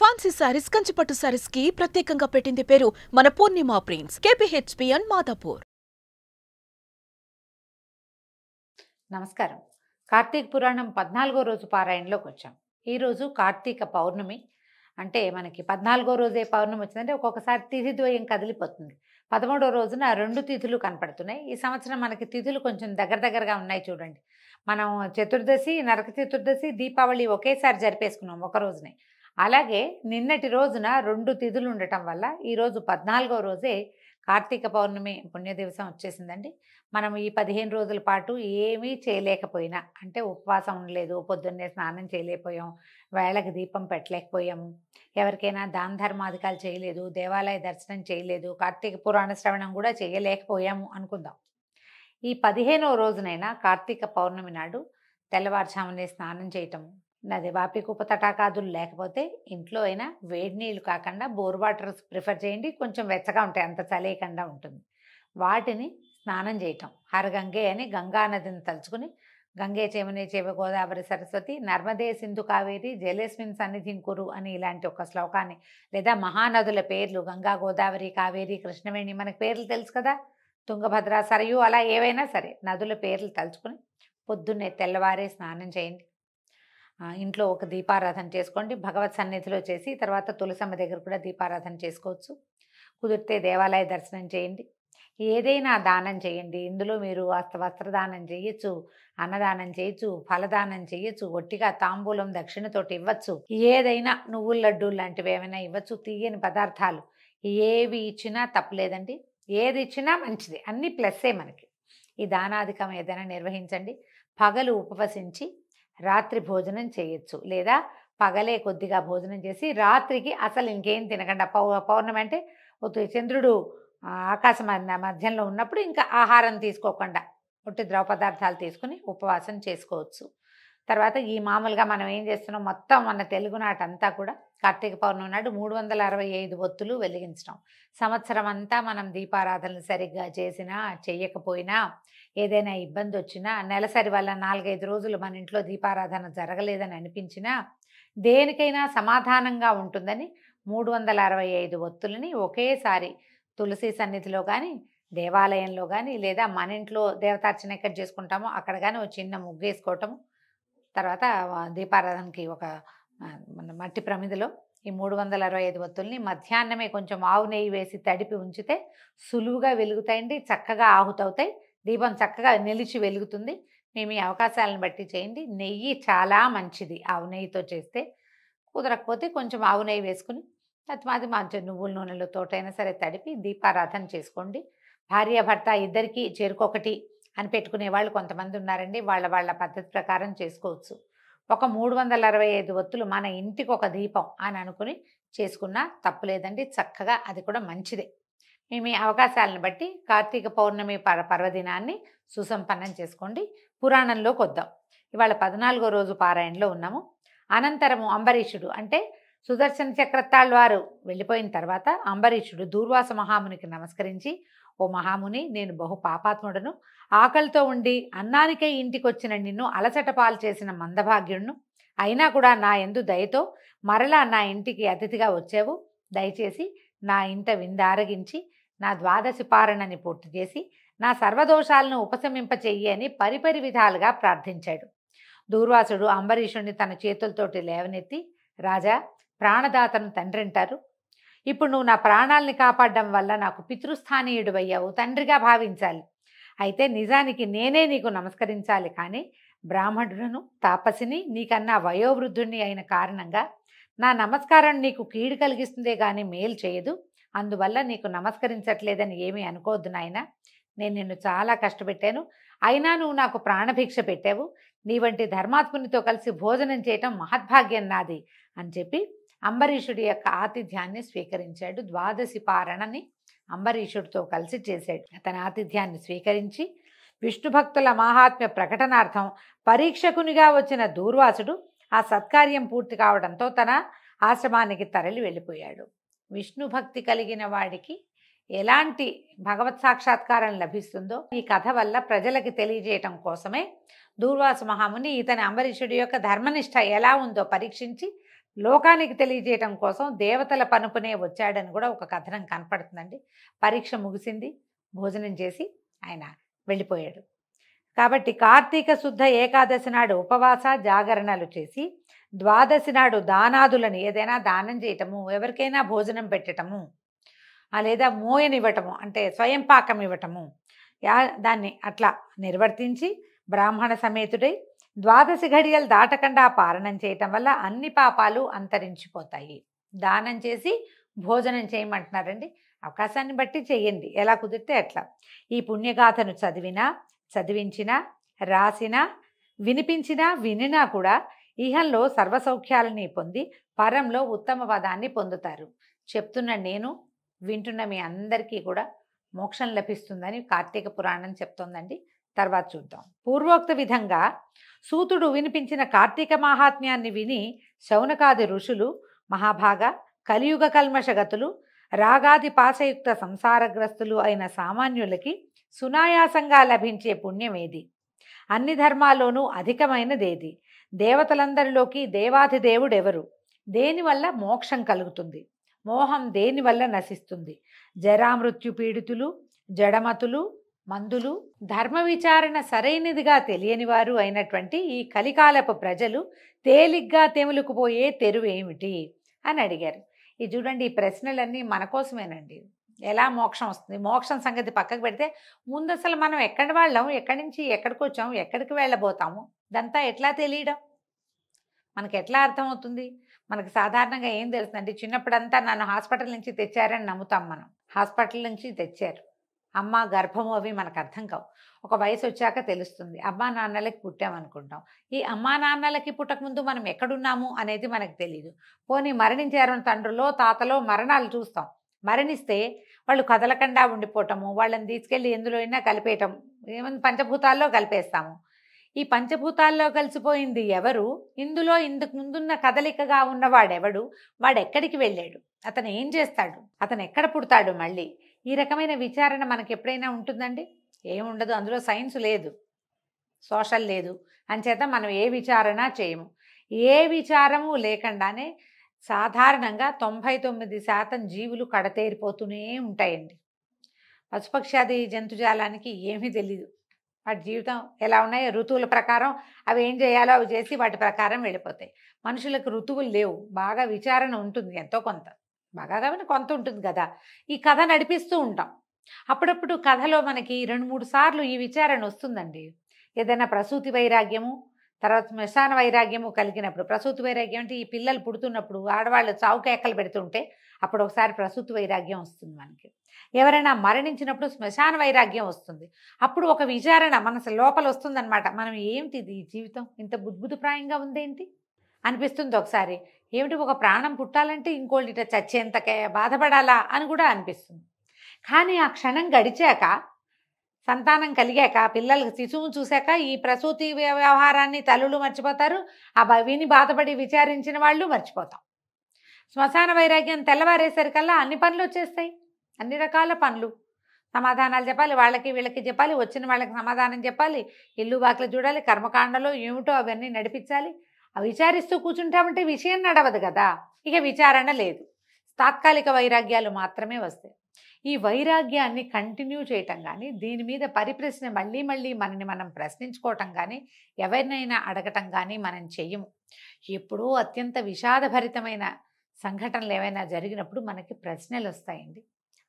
Fancy saris, కంచిపట్టు సారీస్ కి ప్రత్యేకంగా పెట్టింది పేరు మన పూర్ణిమ ప్రింట్స్, కేపీహెచ్పి అండ్ మాదాపూర్. నమస్కారం. కార్తీక పురాణం 14వ రోజు పారాయణలోకి వచ్చాం. ఈరోజు కార్తీక పౌర్ణమి. అంటే మనకి 14వ రోజే పౌర్ణమి వచ్చిందంటే ఒక్కొక్కసారి తిథి ద్వయం కదిలిపోతుంది. 13వ రోజున 2 తిథులు కనపడుతున్నాయి. ఈ సంవత్సరం మనకి తిథులు కొంచెం దగ్గరగా ఉన్నాయి చూడండి. మనం చతుర్దశి, నరక చతుర్దశి, దీపావళి ఒకేసారి జరిపేసుకున్నాం ఒక రోజునే. అలాగే నిన్నటి రోజున 2 తిథులు ఉండటం వల్ల ఈరోజు 14వ రోజే కార్తీక పౌర్ణమి పుణ్య దివసం వచ్చేసిందండి. మనం ఈ 15 రోజుల పాటు ఏమీ చేయలేకపోయినా, అంటే ఉపవాసం ఉండలేదు, పొద్దున్నే స్నానం చేయలేకపోయాం, వేళకి దీపం పెట్టలేకపోయాము, ఎవరికైనా దాన ధర్మాధికాలు చేయలేదు, దేవాలయ దర్శనం చేయలేదు, కార్తీక పురాణ శ్రవణం కూడా చేయలేకపోయాము అనుకుందాం. ఈ 15వ రోజునైనా కార్తీక పౌర్ణమి నాడు తెల్లవారుజామునే స్నానం చేయటం, నది వాపి కుపతటాకాదులు లేకపోతే ఇంట్లో అయినా వేడి నీళ్ళు కాకుండా బోర్ వాటర్ ప్రిఫర్ చేయండి. కొంచెం వెచ్చగా ఉంటాయి, అంత చలేయకుండా ఉంటుంది. వాటిని స్నానం చేయటం. హరగంగే అని గంగా నదిని తలుచుకుని, గంగే చేమనే చేవ గోదావరి సరస్వతి నర్మదే సింధు కావేరి జలేస్మిన్ సన్నిధిం కురు అని ఇలాంటి ఒక శ్లోకాన్ని, లేదా మహానదుల పేర్లు గంగా, గోదావరి, కావేరి, కృష్ణవేణి మనకు పేర్లు తెలుసు కదా, తుంగభద్ర, సరయు, అలా ఏవైనా సరే నదుల పేర్లు తలుచుకుని పొద్దున్నే తెల్లవారే స్నానం చేయండి. ఇంట్లో ఒక దీపారాధన చేసుకోండి. భగవత్ సన్నిధిలో చేసి తర్వాత తులసమ్మ దగ్గర కూడా దీపారాధన చేసుకోవచ్చు. కుదిరితే దేవాలయ దర్శనం చేయండి. ఏదైనా దానం చేయండి. ఇందులో మీరు వస్త్రదానం చేయొచ్చు, అన్నదానం చేయొచ్చు, ఫలదానం చేయొచ్చు, ఒట్టిగా తాంబూలం దక్షిణతోటి ఇవ్వచ్చు. ఏదైనా నువ్వుల లడ్డు లాంటివి ఏమైనా ఇవ్వచ్చు. తీయని పదార్థాలు ఏవి ఇచ్చినా తప్పులేదండి. ఏది ఇచ్చినా మంచిది, అన్ని ప్లస్సే మనకి. ఈ దానాధికం ఏదైనా నిర్వహించండి. పగలు ఉపవసించి రాత్రి భోజనం చేయొచ్చు, లేదా పగలే కొద్దిగా భోజనం చేసి రాత్రికి అసలు ఇంకేం తినకుండా, పౌర్ణమి అంటే చంద్రుడు ఆకాశం మధ్యంలో ఉన్నప్పుడు ఇంకా ఆహారం తీసుకోకుండా ఒట్టి ద్రవ పదార్థాలు తీసుకుని ఉపవాసం చేసుకోవచ్చు. తర్వాత ఈ మామూలుగా మనం ఏం చేస్తున్నాం, మొత్తం మన తెలుగునాటంతా కూడా కార్తీక పౌర్ణమి నాడు 365 ఒత్తులు వెలిగించడం. సంవత్సరం అంతా మనం దీపారాధనలు సరిగ్గా చేసినా చేయకపోయినా, ఏదైనా ఇబ్బంది వచ్చినా, నెలసరి వల్ల 4-5 రోజులు మన ఇంట్లో దీపారాధన జరగలేదని అనిపించినా, దేనికైనా సమాధానంగా ఉంటుందని 365 ఒత్తులని ఒకేసారి తులసి సన్నిధిలో కానీ, దేవాలయంలో కానీ, లేదా మన ఇంట్లో దేవతార్చన ఎక్కడ చేసుకుంటామో అక్కడ కానీ ఒక చిన్న ముగ్గేసుకోవటము, తర్వాత దీపారాధనకి ఒక మట్టి ప్రమిదలో ఈ 365 ఒత్తుల్ని మధ్యాహ్నమే కొంచెం ఆవు నెయ్యి వేసి తడిపి ఉంచితే సులువుగా వెలుగుతాయండి, చక్కగా ఆహుతవుతాయి, దీపం చక్కగా నిలిచి వెలుగుతుంది. మేము ఈ అవకాశాలను బట్టి చేయండి. నెయ్యి చాలా మంచిది ఆవు నెయ్యితో చేస్తే. కుదరకపోతే కొంచెం ఆవు నెయ్యి వేసుకుని తత్మాది మంచి నువ్వుల నూనెలో తోటైనా సరే తడిపి దీపారాధన చేసుకోండి. భార్యాభర్త ఇద్దరికీ చెరుకొకటి అని పెట్టుకునే వాళ్ళు కొంతమంది ఉన్నారండి. వాళ్ళ పద్ధతి ప్రకారం చేసుకోవచ్చు. ఒక 365 ఒత్తులు మన ఇంటికి ఒక దీపం అని అనుకుని చేసుకున్నా తప్పులేదండి, చక్కగా అది కూడా మంచిదే. మేము ఈ అవకాశాలను బట్టి కార్తీక పౌర్ణమి పర్వదినాన్ని సుసంపన్నం చేసుకోండి. పురాణంలోకి వద్దాం. ఇవాళ 14వ రోజు పారాయణలో ఉన్నాము. అనంతరము అంబరీషుడు, అంటే సుదర్శన చక్రతాళ్ వారు వెళ్ళిపోయిన తర్వాత అంబరీషుడు దూర్వాస మహామునికి నమస్కరించి, ఓ మహాముని, నేను బహు పాపాత్ముడను, ఆకలితో ఉండి అన్నానికై ఇంటికి వచ్చిన నిన్ను అలసట పాలు చేసిన మందభాగ్యుడును, అయినా కూడా నా యందు దయతో మరలా నా ఇంటికి అతిథిగా వచ్చావు. దయచేసి నా ఇంట విందారగించి నా ద్వాదశి పారణని పూర్తి చేసి నా సర్వదోషాలను ఉపశమింపచెయ్యి అని పరిపరి విధాలుగా ప్రార్థించాడు. దూర్వాసుడు అంబరీషుడిని తన చేతులతోటి లేవనెత్తి, రాజా, ప్రాణదాతను తండ్రి అంటారు. ఇప్పుడు నువ్వు నా ప్రాణాలని కాపాడడం వల్ల నాకు పితృస్థానీయుడు అయ్యావు, తండ్రిగా భావించాలి. అయితే నిజానికి నేనే నీకు నమస్కరించాలి, కానీ బ్రాహ్మణులను, తాపసిని, నీకన్నా వయోవృద్ధుణ్ణి అయిన కారణంగా నా నమస్కారం నీకు కీడు కలిగిస్తుందే కానీ మేలు చేయదు. అందువల్ల నీకు నమస్కరించట్లేదని ఏమీ అనుకోవద్దు నాయన. నేను నిన్ను చాలా కష్టపెట్టాను, అయినా నువ్వు నాకు ప్రాణభిక్ష పెట్టావు. నీ వంటి ధర్మాత్మునితో కలిసి భోజనం చేయటం మహద్భాగ్యం నాది అని చెప్పి అంబరీషుడి యొక్క ఆతిథ్యాన్ని స్వీకరించాడు. ద్వాదశి పారణని అంబరీషుడితో కలిసి చేశాడు. తన ఆతిథ్యాన్ని స్వీకరించి విష్ణు భక్తుల మాహాత్మ్య ప్రకటనార్థం పరీక్షకునిగా వచ్చిన దూర్వాసుడు ఆ సత్కార్యం పూర్తి కావడంతో తన ఆశ్రమానికి తరలి వెళ్ళిపోయాడు. విష్ణు భక్తి కలిగిన వాడికి ఎలాంటి భగవత్ సాక్షాత్కారం లభిస్తుందో ఈ కథ వల్ల ప్రజలకి తెలియజేయటం కోసమే దూర్వాస మహాముని ఇతని అంబరీషుడి యొక్క ధర్మనిష్ట ఎలా ఉందో పరీక్షించి లోకానికి తెలియజేయటం కోసం దేవతల పనుపునే వచ్చాడని కూడా ఒక కథనం కనపడుతుందండి. పరీక్ష ముగిసింది, భోజనం చేసి ఆయన వెళ్ళిపోయాడు. కాబట్టి కార్తీక శుద్ధ ఏకాదశి నాడు ఉపవాస జాగరణలు చేసి, ద్వాదశి నాడు దానాదులను ఏదైనా దానం చేయటము, ఎవరికైనా భోజనం పెట్టటము, లేదా మోయనివ్వటము అంటే స్వయం పాకం ఇవ్వటము, దాన్ని అట్లా నిర్వర్తించి బ్రాహ్మణ సమేతుడై ద్వాదశి ఘడియలు దాటకుండా పారణం చేయటం వల్ల అన్ని పాపాలు అంతరించిపోతాయి. దానం చేసి భోజనం చేయమంటున్నారండి. అవకాశాన్ని బట్టి చెయ్యండి, ఎలా కుదిరితే అట్లా. ఈ పుణ్యగాథను చదివినా, చదివించినా, రాసినా, వినిపించినా, వినినా కూడా ఇహంలో సర్వసౌఖ్యాలని పొంది పరంలో ఉత్తమ పదాన్ని పొందుతారు. చెప్తున్న నేను, వింటున్న మీ అందరికీ కూడా మోక్షం లభిస్తుందని కార్తీక పురాణం చెప్తోందండి. తర్వాత చూద్దాం. పూర్వోక్త విధంగా సూతుడు వినిపించిన కార్తీక మహాత్మ్యాన్ని విని శౌనకాది ఋషులు, మహాభాగ కలియుగ కల్మషగతులు, రాగాది పాశయుక్త సంసారగ్రస్తులు అయిన సామాన్యులకి సునాయాసంగా లభించే పుణ్యమేది? అన్ని ధర్మాల్లోనూ అధికమైనదేది? దేవతలందరిలోకి దేవాధిదేవుడెవరు? దేనివల్ల మోక్షం కలుగుతుంది? మోహం దేనివల్ల నశిస్తుంది? జరామృత్యు పీడితులు, జడమతులు, మందులు, ధర్మ విచారణ సరైనదిగా తెలియని వారు అయినటువంటి ఈ కలికాలపు ప్రజలు తేలిగ్గా తెములుకుపోయే తెరువేమిటి అని అడిగారు. ఇది చూడండి, ఈ ప్రశ్నలన్నీ మన కోసమేనండి. ఎలా మోక్షం వస్తుంది? మోక్షం సంగతి పక్కకు పెడితే ముందు అసలు మనం ఎక్కడి వాళ్ళం, ఎక్కడి నుంచి ఎక్కడికి వచ్చాం, ఎక్కడికి వెళ్ళబోతాము, ఇదంతా ఎట్లా తెలియడం, మనకి ఎట్లా అర్థమవుతుంది? మనకు సాధారణంగా ఏం తెలుస్తుందంటే, చిన్నప్పుడంతా నన్ను హాస్పిటల్ నుంచి తెచ్చారని నమ్ముతాం. మనం హాస్పిటల్ నుంచి తెచ్చారు, అమ్మ గర్భము అవి మనకు అర్థం కావు. ఒక వయసు వచ్చాక తెలుస్తుంది. అమ్మా నాన్నలకి పుట్టామనుకుంటాం. ఈ అమ్మా నాన్నలకి పుట్టకముందు మనం ఎక్కడున్నాము అనేది మనకు తెలియదు. పోనీ మరణించారు తండ్రులో తాతలో మరణాలు చూస్తాం. మరణిస్తే వాళ్ళు కదలకుండా ఉండిపోవటము, వాళ్ళని తీసుకెళ్ళి ఎందులో అయినా కలిపేయటం, ఏమైనా పంచభూతాల్లో కలిపేస్తాము. ఈ పంచభూతాల్లో కలిసిపోయింది ఎవరు? ఇందులో ఇందుకు ముందున్న కదలికగా ఉన్నవాడెవడు? వాడెక్కడికి వెళ్ళాడు? అతను ఏం చేస్తాడు? అతను ఎక్కడ పుడతాడు? మళ్ళీ ఈ రకమైన విచారణ మనకి ఎప్పుడైనా ఉంటుందండి? ఏముండదు. అందులో సైన్స్ లేదు, సోషల్ లేదు, అంచేత మనం ఏ విచారణ చేయము. ఏ విచారము లేకుండానే సాధారణంగా 99% జీవులు కడతేరిపోతూనే ఉంటాయండి. పశుపక్షాది జంతుజాలానికి ఏమీ తెలీదు. వాటి జీవితం ఎలా ఉన్నాయో ఋతువుల ప్రకారం అవి ఏం చేయాలో అవి చేసి వాటి ప్రకారం వెళ్ళిపోతాయి. మనుషులకు ఋతువులు లేవు, బాగా విచారణ ఉంటుంది, ఎంతో కొంత, బాగా కాబట్టి కొంత ఉంటుంది కదా. ఈ కథ నడిపిస్తూ ఉంటాం. అప్పుడప్పుడు కథలో మనకి 2-3 సార్లు ఈ విచారణ వస్తుందండి. ఏదైనా ప్రసూతి వైరాగ్యము, తర్వాత శ్మశాన వైరాగ్యము కలిగినప్పుడు. ప్రసూతి వైరాగ్యం అంటే ఈ పిల్లలు పుడుతున్నప్పుడు ఆడవాళ్ళు చావు కేకలు పెడుతుంటే అప్పుడు ఒకసారి ప్రసూతి వైరాగ్యం వస్తుంది మనకి. ఎవరైనా మరణించినప్పుడు శ్మశాన వైరాగ్యం వస్తుంది. అప్పుడు ఒక విచారణ మనసు లోపల వస్తుందన్నమాట. మనం ఏమిటిది, ఈ జీవితం ఇంత బుద్భుతప్రాయంగా ఉందేంటి అనిపిస్తుంది ఒకసారి. ఏమిటి, ఒక ప్రాణం పుట్టాలంటే ఇంకోటి చచ్చేంతకే బాధపడాలా అని కూడా అనిపిస్తుంది. కానీ ఆ క్షణం గడిచాక, సంతానం కలిగాక, పిల్లలకి శిశువును చూశాక ఈ ప్రసూతి వ్యవహారాన్ని తల్లులు మర్చిపోతారు, ఆ విని బాధపడి విచారించిన వాళ్ళు మర్చిపోతాం. శ్మశాన వైరాగ్యం తెల్లవారేసరికల్లా అన్ని పనులు వచ్చేస్తాయి, అన్ని రకాల పనులు. సమాధానాలు చెప్పాలి, వాళ్ళకి వీళ్ళకి చెప్పాలి, వచ్చిన వాళ్ళకి సమాధానం చెప్పాలి, ఇల్లు వాకిలు చూడాలి, కర్మకాండలో ఏమిటో అవన్నీ నడిపించాలి. అవి విచారిస్తూ కూర్చుంటామంటే విషయం నడవదు కదా. ఇక విచారణ లేదు, తాత్కాలిక వైరాగ్యాలు మాత్రమే వస్తాయి. ఈ వైరాగ్యాన్ని కంటిన్యూ చేయటం కానీ, దీని మీద పరిప్రశ్న మళ్ళీ మళ్ళీ మనని మనం ప్రశ్నించుకోవటం కానీ, ఎవరినైనా అడగటం కానీ మనం చెయ్యము. ఎప్పుడూ అత్యంత విషాదభరితమైన సంఘటనలు ఏమైనా జరిగినప్పుడు మనకి ప్రశ్నలు వస్తాయండి.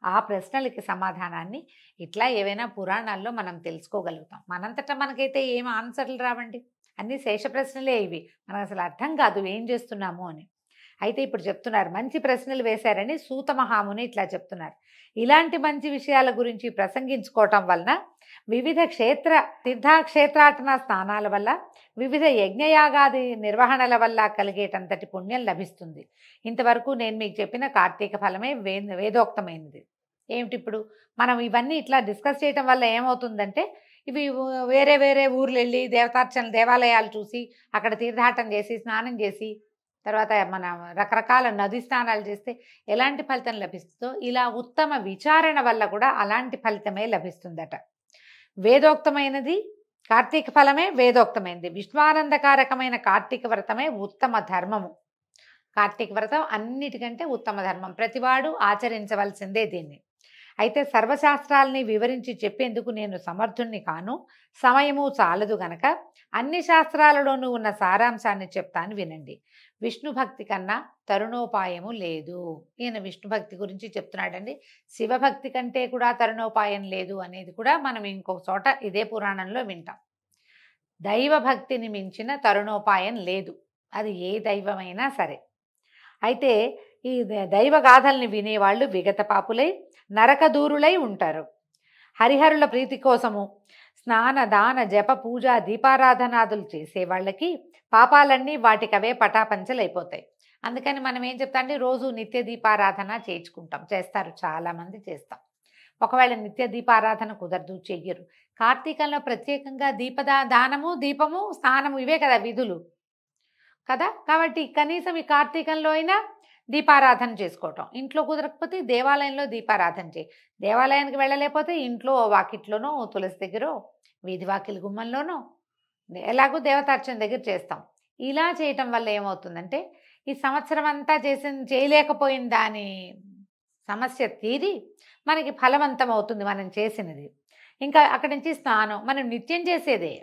ఆ ప్రశ్నలకి సమాధానాన్ని ఇట్లా ఏవైనా పురాణాల్లో మనం తెలుసుకోగలుగుతాం. మనంతటా మనకైతే ఏం ఆన్సర్లు రావండి, అన్నీ శేష ప్రశ్నలే ఇవి. మనకు అసలు అర్థం కాదు ఏం చేస్తున్నాము అని. అయితే ఇప్పుడు చెప్తున్నారు, మంచి ప్రశ్నలు వేశారని సూత మహాముని ఇట్లా చెప్తున్నారు. ఇలాంటి మంచి విషయాల గురించి ప్రసంగించుకోవటం వలన వివిధ తీర్థక్షేత్రాటన స్నానాల వల్ల, వివిధ యజ్ఞయాగాది నిర్వహణల వల్ల కలిగేటంతటి పుణ్యం లభిస్తుంది. ఇంతవరకు నేను మీకు చెప్పిన కార్తీక ఫలమే వేదోక్తమైనది. ఏమిటి ఇప్పుడు మనం ఇవన్నీ ఇట్లా డిస్కస్ చేయటం వల్ల ఏమవుతుందంటే, ఇవి వేరే వేరే ఊర్లు వెళ్ళి దేవతార్చన దేవాలయాలు చూసి అక్కడ తీర్థాటన చేసి స్నానం చేసి తర్వాత మన రకరకాల నది స్నానాలు చేస్తే ఎలాంటి ఫలితం లభిస్తుందో, ఇలా ఉత్తమ విచారణ వల్ల కూడా అలాంటి ఫలితమే లభిస్తుందట. వేదోక్తమైనది కార్తీక ఫలమే వేదోక్తమైనది. విశ్వానందకారకమైన కార్తీక వ్రతమే ఉత్తమ ధర్మము. కార్తీక వ్రతం అన్నిటికంటే ఉత్తమ ధర్మం, ప్రతివాడు ఆచరించవలసిందే దీన్ని. అయితే సర్వశాస్త్రాల్ని వివరించి చెప్పేందుకు నేను సమర్థుణ్ణి కాను, సమయము చాలదు గనక అన్ని శాస్త్రాలలోనూ ఉన్న సారాంశాన్ని చెప్తాను వినండి. విష్ణు భక్తి కన్నా తరుణోపాయము లేదు. ఈయన విష్ణు భక్తి గురించి చెప్తున్నాడండి. శివభక్తి కంటే కూడా తరుణోపాయం లేదు అనేది కూడా మనం ఇంకొక చోట ఇదే పురాణంలో వింటాం. దైవభక్తిని మించిన తరుణోపాయం లేదు, అది ఏ దైవమైనా సరే. అయితే ఈ దైవగాథల్ని వినేవాళ్ళు విగత పాపులై నరకదూరులై ఉంటారు. హరిహరుల ప్రీతి కోసము స్నాన దాన జప పూజ దీపారాధనాదులు చేసే వాళ్ళకి పాపాలన్నీ వాటికవే పటాపంచలైపోతాయి. అందుకని మనం ఏం చెప్తాండి, రోజు నిత్య దీపారాధన చేస్తారు, చాలామంది చేస్తాం. ఒకవేళ నిత్య దీపారాధన కుదరదు, చెయ్యరు. కార్తీకంలో ప్రత్యేకంగా దానము, దీపము, స్నానము ఇవే కదా విధులు కదా. కాబట్టి కనీసం ఈ కార్తీకంలో అయినా దీపారాధన చేసుకోవటం. ఇంట్లో కుదరకపోతే దేవాలయంలో దీపారాధన చేయి. దేవాలయానికి వెళ్ళలేకపోతే ఇంట్లో వాకిట్లోనో, తులసి దగ్గర, వీధి వాకిలి గుమ్మంలోనో, ఎలాగో దేవతార్చన దగ్గర చేస్తాం. ఇలా చేయటం వల్ల ఏమవుతుందంటే ఈ సంవత్సరం అంతా చేయలేకపోయిన దాని సమస్య తీరి మనకి ఫలవంతం అవుతుంది మనం చేసినది. ఇంకా అక్కడి నుంచి స్నానం మనం నిత్యం చేసేదే,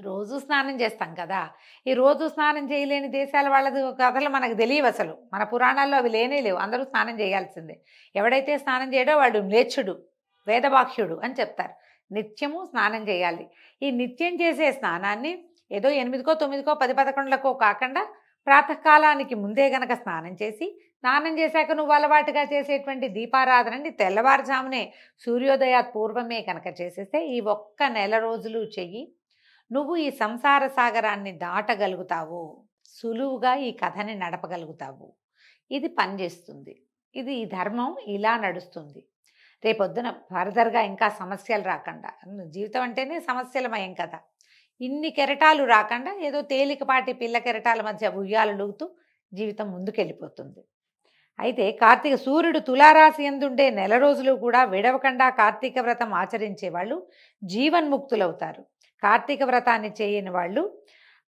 రోజు స్నానం చేస్తాం కదా. ఈ రోజు స్నానం చేయలేని దేశాల వాళ్ళది కథలు మనకు తెలియవు, అసలు మన పురాణాల్లో అవి లేనే లేవు. అందరూ స్నానం చేయాల్సిందే. ఎవడైతే స్నానం చేయడో వాడు మ్లేచ్ఛుడు, వేదవాక్యుడు అని చెప్తారు. నిత్యము స్నానం చేయాలి. ఈ నిత్యం చేసే స్నానాన్ని ఏదో 8కో 9కో 10, 11కో కాకుండా ప్రాతకాలానికి ముందే గనక స్నానం చేసి, స్నానం చేశాక నువ్వు అలవాటుగా చేసేటువంటి దీపారాధనని తెల్లవారుజామునే సూర్యోదయాత్ పూర్వమే కనుక చేసేస్తే ఈ ఒక్క నెల రోజులు చెయ్యి, నువ్వు ఈ సంసార సాగరాన్ని దాటగలుగుతావు, సులువుగా ఈ కథని నడపగలుగుతావు. ఇది పనిచేస్తుంది. ఇది ఈ ధర్మం ఇలా నడుస్తుంది. రేపొద్దున ఫర్దర్గా ఇంకా సమస్యలు రాకుండా, జీవితం అంటేనే సమస్యలమయం కదా, ఇన్ని కెరటాలు రాకుండా ఏదో తేలికపాటి పిల్ల కెరటాల మధ్య ఉయ్యాలలుగుతూ జీవితం ముందుకెళ్ళిపోతుంది. అయితే సూర్యుడు తులారాశి యందుండే నెల రోజులు కూడా విడవకుండా కార్తీక వ్రతం ఆచరించే వాళ్ళు జీవన్ముక్తులవుతారు. కార్తీక వ్రతాన్ని చేయని వాళ్ళు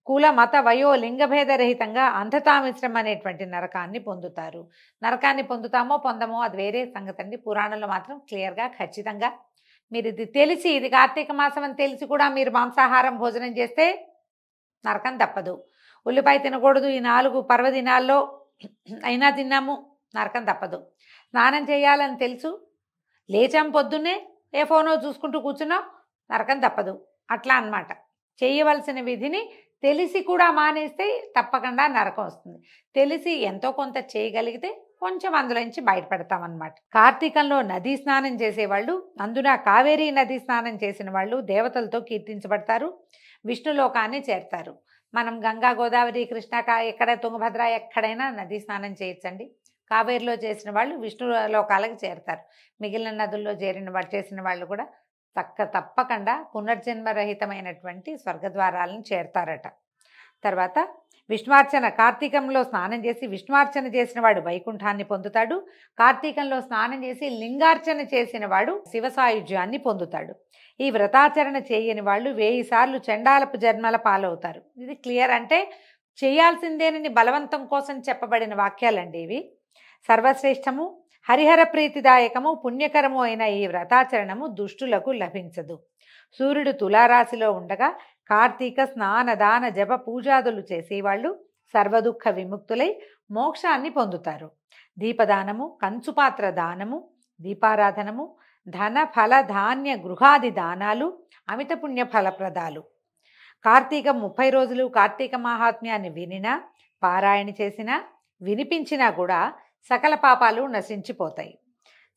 కుల మత వయో లింగభేదరహితంగా అంధతామిశ్రం అనేటువంటి నరకాన్ని పొందుతారు. నరకాన్ని పొందుతామో పొందమో అది వేరే సంగతి అండి. పురాణంలో మాత్రం క్లియర్గా ఖచ్చితంగా మీరు ఇది తెలిసి, ఇది కార్తీక మాసం అని తెలిసి కూడా మీరు మాంసాహారం భోజనం చేస్తే నరకం తప్పదు. ఉల్లిపాయ తినకూడదు ఈ 4 పర్వదినాల్లో అయినా తిన్నాము, నరకం తప్పదు. స్నానం చేయాలని తెలుసు, లేచాం పొద్దున్నే ఏ ఫోనో చూసుకుంటూ కూర్చున్నాం, నరకం తప్పదు. అట్లా అన్నమాట. చేయవలసిన విధిని తెలిసి కూడా మానేస్తే తప్పకుండా నరకం వస్తుంది. తెలిసి ఎంతో కొంత చేయగలిగితే కొంచెం అందులోంచి బయటపడతామన్నమాట. కార్తీకంలో నదీ స్నానం చేసేవాళ్ళు, అందున కావేరీ నదీ స్నానం చేసిన వాళ్ళు దేవతలతో కీర్తించబడతారు, విష్ణులోకాన్ని చేరతారు. మనం గంగా, గోదావరి, కృష్ణ, ఎక్కడ తుంగభద్ర ఎక్కడైనా నదీ స్నానం చేయొచ్చండి. కావేరిలో చేసిన వాళ్ళు విష్ణు లోకాలకు చేరతారు. మిగిలిన నదుల్లో చేసిన వాళ్ళు కూడా తప్పకుండా పునర్జన్మరహితమైనటువంటి స్వర్గద్వారాలను చేరతారట. తర్వాత విష్ణువార్చన, కార్తీకంలో స్నానం చేసి విష్ణువార్చన చేసిన వాడు వైకుంఠాన్ని పొందుతాడు. కార్తీకంలో స్నానం చేసి లింగార్చన చేసిన వాడు శివసాయుజ్యాన్ని పొందుతాడు. ఈ వ్రతాచరణ చేయని వాళ్ళు 1000 సార్లు చండాలపు జన్మల పాలవుతారు. ఇది క్లియర్, అంటే చేయాల్సిందేనని బలవంతం కోసం చెప్పబడిన వాక్యాలండి ఇవి. సర్వశ్రేష్టము, హరిహర ప్రీతిదాయకము, పుణ్యకరము అయిన ఈ వ్రతాచరణము దుష్టులకు లభించదు. సూర్యుడు తులారాశిలో ఉండగా కార్తీక స్నాన దాన జప పూజాదులు చేసేవాళ్ళు సర్వదుఃఖ విముక్తులై మోక్షాన్ని పొందుతారు. దీపదానము, కంచుపాత్ర దానము, దీపారాధనము, ధన ఫల ధాన్య గృహాది దానాలు అమిత పుణ్య ఫలప్రదాలు. కార్తీకం 30 రోజులు కార్తీక మహాత్మ్యాన్ని వినినా, పారాయణ చేసినా, వినిపించినా కూడా సకల పాపాలు నశించిపోతాయి,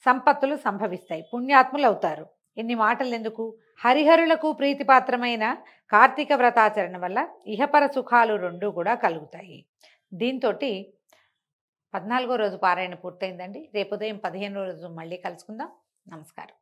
సంపత్తులు సంభవిస్తాయి, పుణ్యాత్ములు అవుతారు. ఇన్ని మాటలు ఎందుకు? హరిహరులకు ప్రీతిపాత్రమైన కార్తీక వ్రతాచరణ వల్ల ఇహపర సుఖాలు 2 కూడా కలుగుతాయి. దీంతో 14వ రోజు పారాయణ పూర్తయిందండి. రేపు ఉదయం 15వ రోజు మళ్ళీ కలుసుకుందాం. నమస్కారం.